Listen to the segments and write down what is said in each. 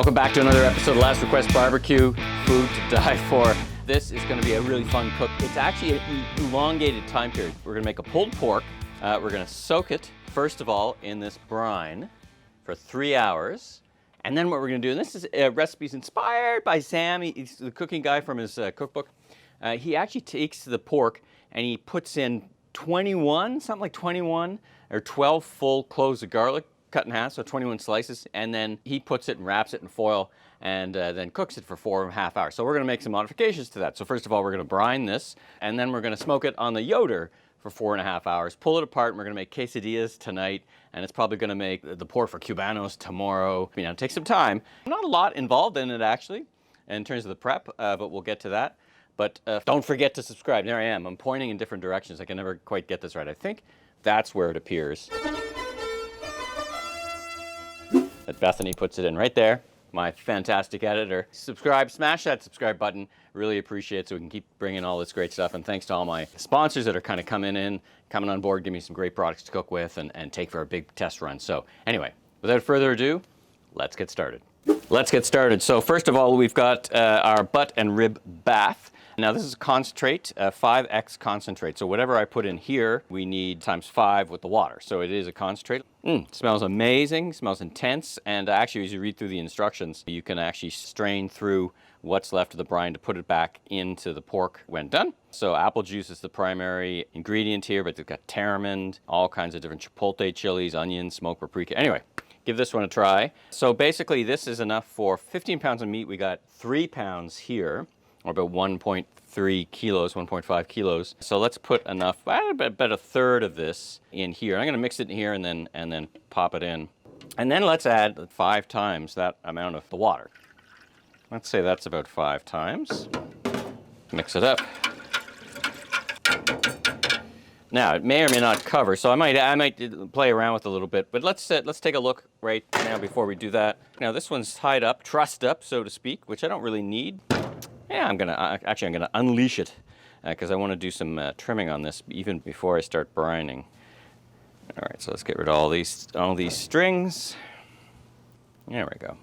Welcome back to another episode of Last Request Barbecue, food to die for. This is going to be a really fun cook. It's actually an elongated time period. We're going to make a pulled pork. We're going to soak it, first of all, in this brine for 3 hours. And then what we're going to do, and this is recipes inspired by Sam. He's the cooking guy from his cookbook. He actually takes the pork and he puts in 21 or 12 full cloves of garlic, cut in half, so 21 slices, and then he puts it and wraps it in foil and then cooks it for 4.5 hours. So we're going to make some modifications to that. So first of all, we're going to brine this, and then we're going to smoke it on the Yoder for 4.5 hours, pull it apart, and we're going to make quesadillas tonight, and it's probably going to make the pork for cubanos tomorrow. You know, it takes some time. Not a lot involved in it, actually, in terms of the prep, but we'll get to that. But don't forget to subscribe. There I am. I'm pointing in different directions. I can never quite get this right. I think that's where it appears. That Bethany puts it in right there, my fantastic editor. Subscribe, smash that subscribe button. Really appreciate it so we can keep bringing all this great stuff. And thanks to all my sponsors that are kind of coming on board, give me some great products to cook with and take for a big test run. So anyway, without further ado, let's get started. So first of all, we've got our butt and rib bath. Now this is a concentrate, 5x concentrate. So whatever I put in here, we need times 5 with the water. So it is a concentrate. It smells amazing, smells intense. And actually, as you read through the instructions, you can actually strain through what's left of the brine to put it back into the pork when done. So apple juice is the primary ingredient here, but they've got tamarind, all kinds of different chipotle chilies, onions, smoked paprika. Anyway, give this one a try. So basically, this is enough for 15 pounds of meat. We got 3 pounds here, or about 1.3 kilos, 1.5 kilos. So let's put enough, about a third of this in here. I'm gonna mix it in here and then pop it in. And then let's add 5 times that amount of the water. Let's say that's about 5 times. Mix it up. Now, it may or may not cover, so I might play around with it a little bit, but let's take a look right now before we do that. Now, this one's tied up, trussed up, so to speak, which I don't really need. Yeah, I'm gonna unleash it because I want to do some trimming on this even before I start brining. All right, so let's get rid of all these strings. There we go.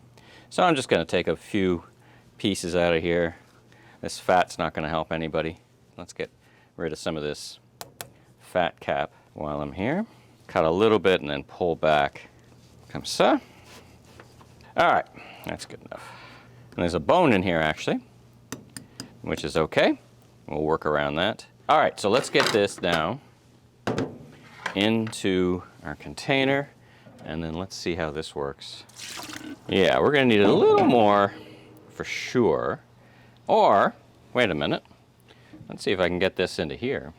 So I'm just gonna take a few pieces out of here. This fat's not gonna help anybody. Let's get rid of some of this fat cap while I'm here. Cut a little bit and then pull back. Comme ça. All right, that's good enough. And there's a bone in here actually, which is okay. We'll work around that. All right, so let's get this now into our container, and then let's see how this works. Yeah, we're gonna need a little more for sure. Or, wait a minute. Let's see if I can get this into here.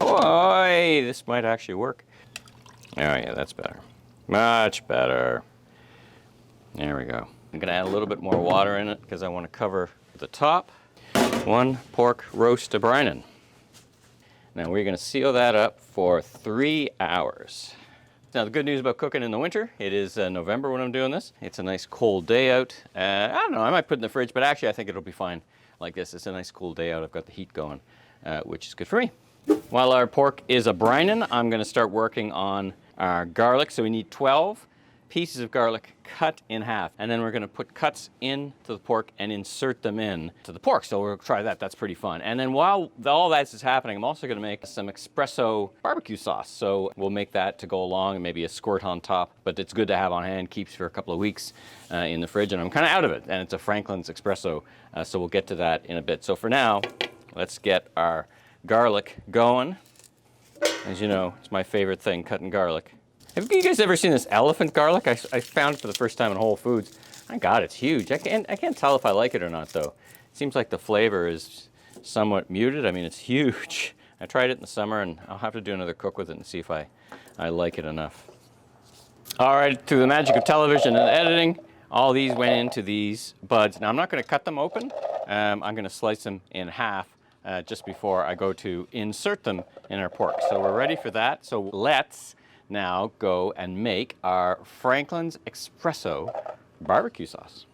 Oh, this might actually work. Oh yeah, that's better. Much better. There we go. I'm gonna add a little bit more water in it because I want to cover the top. 1 pork roast to brining. Now we're going to seal that up for 3 hours. Now the good news about cooking in the winter, it is November when I'm doing this. It's a nice cold day out. I don't know, I might put it in the fridge, but actually I think it'll be fine like this. It's a nice cool day out. I've got the heat going, which is good for me. While our pork is a brining, I'm going to start working on our garlic. So we need 12 pieces of garlic cut in half, and then we're going to put cuts into the pork and insert them in to the pork. So we'll try that. That's pretty fun. And then while all that is happening, I'm also going to make some espresso barbecue sauce. So we'll make that to go along and maybe a squirt on top, but it's good to have on hand, keeps for a couple of weeks in the fridge, and I'm kind of out of it, and it's a Franklin's espresso, so we'll get to that in a bit. So for now, let's get our garlic going. As you know, it's my favorite thing, cutting garlic. Have you guys ever seen this elephant garlic? I found it for the first time in Whole Foods. My God, it's huge. I can't tell if I like it or not, though. It seems like the flavor is somewhat muted. I mean, it's huge. I tried it in the summer, and I'll have to do another cook with it and see if I like it enough. All right, through the magic of television and editing, all these went into these buds. Now, I'm not going to cut them open. I'm going to slice them in half just before I go to insert them in our pork. So we're ready for that. So let's now go and make our Franklin's espresso barbecue sauce.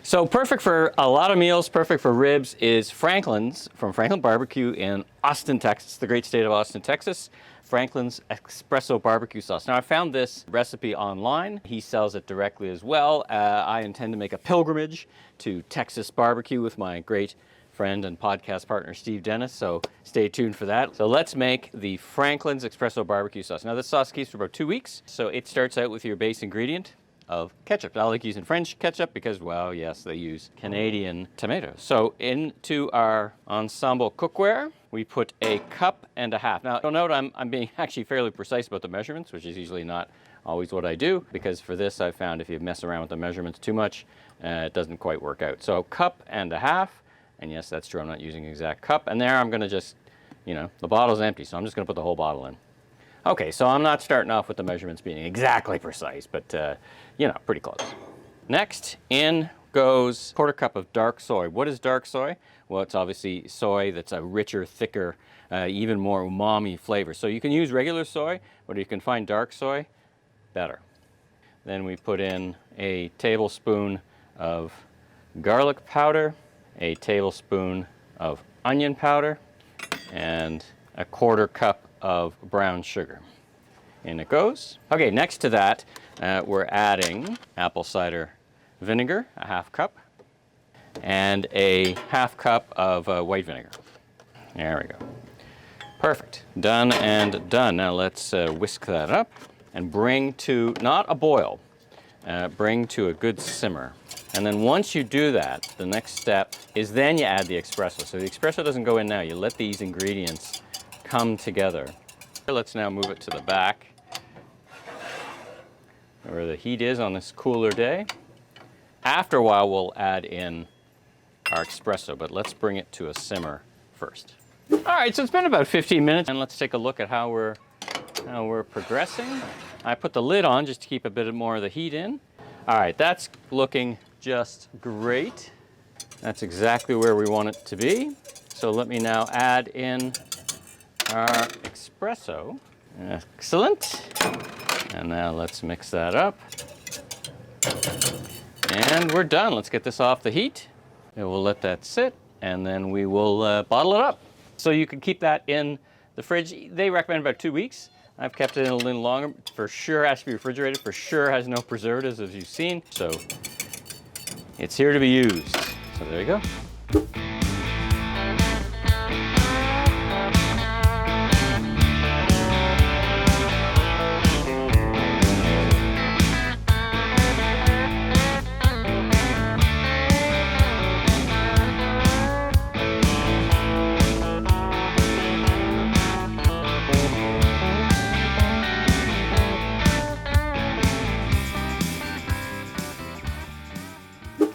So perfect for a lot of meals, perfect for ribs, is Franklin's from Franklin Barbecue in Austin, Texas, the great state of Austin, Texas. Franklin's espresso barbecue sauce. Now I found this recipe online. He sells it directly as well. I intend to make a pilgrimage to Texas barbecue with my great friend and podcast partner Steve Dennis, so stay tuned for that. So let's make the Franklin's espresso barbecue sauce. Now this sauce keeps for about 2 weeks. So it starts out with your base ingredient of ketchup. I like using French ketchup because, well, yes, they use Canadian tomatoes. So into our ensemble cookware, we put a cup and a half. Now, you'll note I'm being actually fairly precise about the measurements, which is usually not always what I do, because for this I've found if you mess around with the measurements too much, it doesn't quite work out. So cup and a half, and yes, that's true, I'm not using exact cup. And there I'm gonna just, the bottle's empty, so I'm just gonna put the whole bottle in. Okay, so I'm not starting off with the measurements being exactly precise, but pretty close. Next, in goes 1/4 cup of dark soy. What is dark soy? Well, it's obviously soy that's a richer, thicker, even more umami flavor. So you can use regular soy, but if you can find dark soy, better. Then we put in a tablespoon of garlic powder, a tablespoon of onion powder, and a 1/4 cup of brown sugar. In it goes. Okay, next to that, we're adding apple cider vinegar, a 1/2 cup, and a 1/2 cup of white vinegar. There we go. Perfect. Done and done. Now let's whisk that up and bring to, not a boil, bring to a good simmer. And then once you do that, the next step is then you add the espresso. So the espresso doesn't go in now. You let these ingredients come together. Let's now move it to the back where the heat is on this cooler day. After a while, we'll add in our espresso, but let's bring it to a simmer first. All right, so it's been about 15 minutes, and let's take a look at how we're progressing. I put the lid on just to keep a bit more of the heat in. All right, that's looking just great. That's exactly where we want it to be. So let me now add in our espresso. Excellent. And now let's mix that up. And we're done. Let's get this off the heat. And we'll let that sit, and then we will bottle it up. So you can keep that in the fridge. They recommend about 2 weeks. I've kept it in a little longer. For sure has to be refrigerated. For sure has no preservatives, as you've seen. So it's here to be used. So there you go.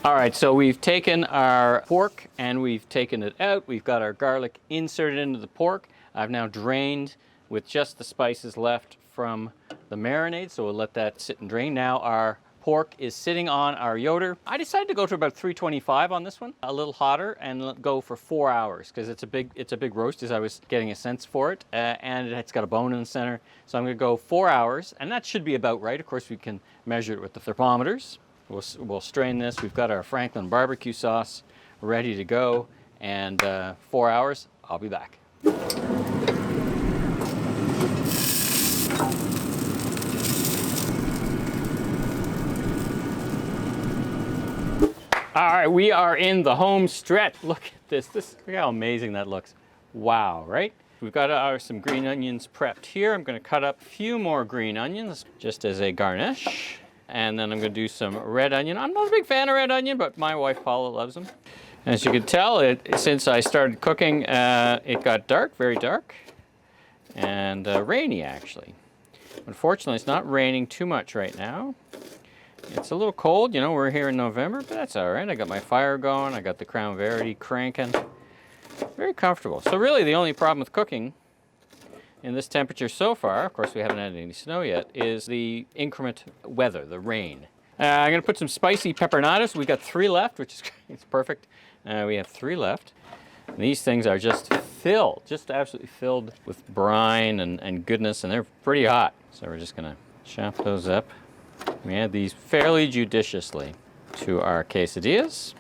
All right, so we've taken our pork and we've taken it out. We've got our garlic inserted into the pork. I've now drained with just the spices left from the marinade, so we'll let that sit and drain. Now our pork is sitting on our Yoder. I decided to go to about 325 on this one, a little hotter, and go for 4 hours because it's a big roast, as I was getting a sense for it, and it's got a bone in the center. So I'm going to go 4 hours, and that should be about right. Of course, we can measure it with the thermometers. We'll strain this. We've got our Franklin barbecue sauce ready to go, and 4 hours, I'll be back. All right, we are in the home stretch. Look at this. Look how amazing that looks. Wow, right? We've got some green onions prepped here. I'm going to cut up a few more green onions just as a garnish. And then I'm going to do some red onion. I'm not a big fan of red onion, but my wife Paula loves them. As you can tell, since I started cooking, it got dark, very dark, and rainy actually. Unfortunately, it's not raining too much right now. It's a little cold, we're here in November, but that's all right. I got my fire going. I got the Crown Verity cranking. Very comfortable. So really the only problem with cooking in this temperature so far, of course we haven't had any snow yet, is the inclement weather, the rain. I'm going to put some spicy peppernators. We've got 3 left, which is it's perfect. We have 3 left. And these things are just filled, just absolutely filled with brine and goodness, and they're pretty hot. So we're just going to chop those up. We add these fairly judiciously. to our quesadillas.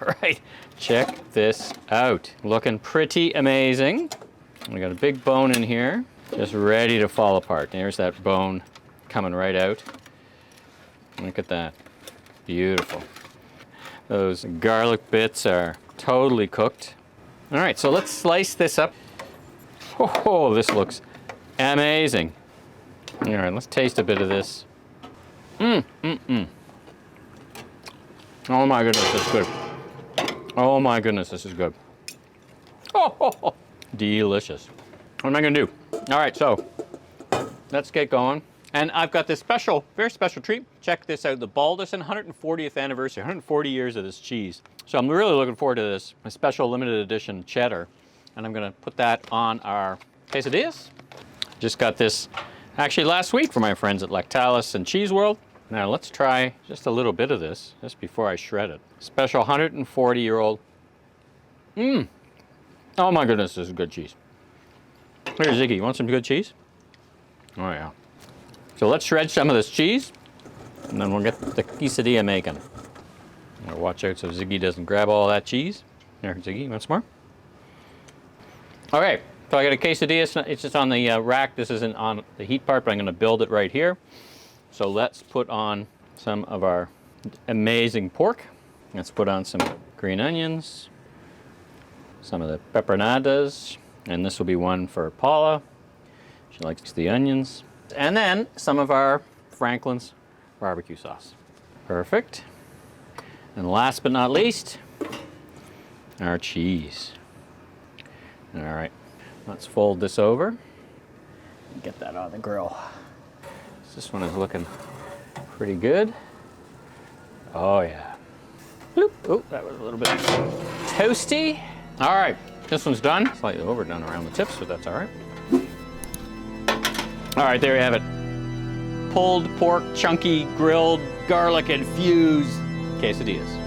All right, check this out. Looking pretty amazing. We got a big bone in here, just ready to fall apart. There's that bone coming right out. Look at that. Beautiful. Those garlic bits are totally cooked. All right, so let's slice this up. Oh, this looks amazing. All right, let's taste a bit of this. Oh my goodness, this is good. Oh my goodness, this is good. Oh, delicious. What am I gonna do? All right, so let's get going. And I've got this special, very special treat. Check this out, the Balderson 140th anniversary, 140 years of this cheese. So I'm really looking forward to this, a special limited edition cheddar. And I'm gonna put that on our quesadillas. Just got this actually last week from my friends at Lactalis and Cheeseworld. Now let's try just a little bit of this, just before I shred it. Special 140-year-old. Oh my goodness, this is good cheese. Here, Ziggy, you want some good cheese? Oh yeah. So let's shred some of this cheese, and then we'll get the quesadilla making. Watch out so Ziggy doesn't grab all that cheese. There, Ziggy, you want some more? Okay, so I got a quesadilla. It's just on the rack. This isn't on the heat part, but I'm going to build it right here. So let's put on some of our amazing pork. Let's put on some green onions, some of the peppernadas, and this will be one for Paula. She likes the onions. And then some of our Franklin's barbecue sauce. Perfect. And last but not least, our cheese. All right, let's fold this over and get that on the grill. This one is looking pretty good. Oh yeah. Bloop. Oh, that was a little bit toasty. All right, this one's done. Slightly overdone around the tips, but that's all right. All right, there you have it. Pulled pork, chunky, grilled, garlic infused quesadillas.